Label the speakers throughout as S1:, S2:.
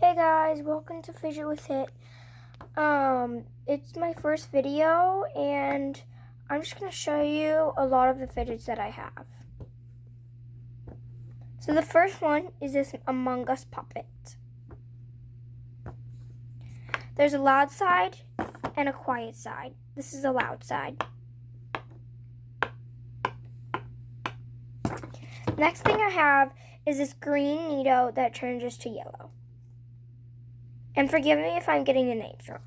S1: Hey guys, welcome to Fidget with It. It's my first video and I'm just going to show you a lot of the fidgets that I have. So the first one is this Among Us puppet. There's a loud side and a quiet side. This is the loud side. Next thing I have is this green Nito that changes to yellow. And forgive me if I'm getting the names wrong.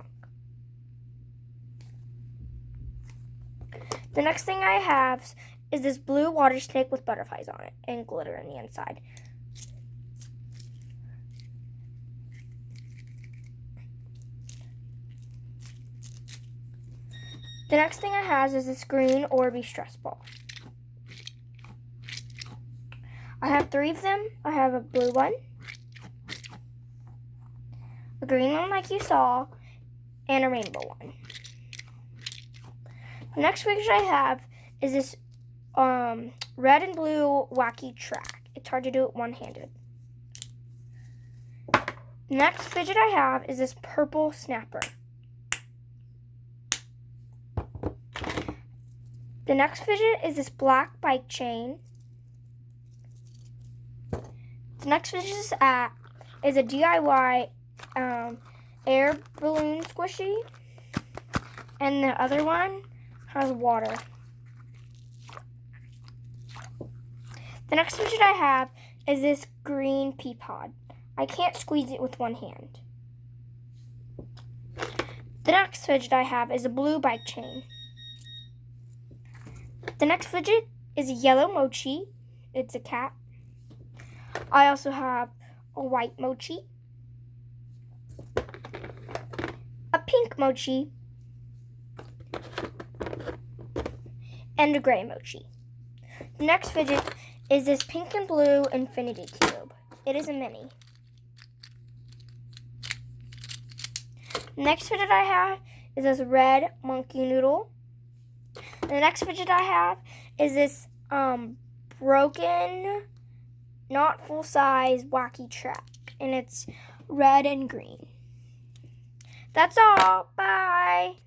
S1: The next thing I have is this blue water snake with butterflies on it and glitter on the inside. The next thing I have is this green Orby stress ball. I have 3 of them. I have a blue one, a green one like you saw, and a rainbow one. The next fidget I have is this red and blue wacky track. It's hard to do it one-handed. The next fidget I have is this purple snapper. The next fidget is this black bike chain. The next fidget is a DIY air balloon squishy, and the other one has water. The next fidget I have is this green pea pod. I can't squeeze it with one hand. The next fidget I have is a blue bike chain. The next fidget is a yellow mochi. It's a cat. I also have a white mochi, a pink mochi, and a gray mochi. The next fidget is this pink and blue infinity cube. It is a mini. The next fidget I have is this red monkey noodle. The next fidget I have is this broken, not full-size wacky track, and it's red and green. That's all. Bye.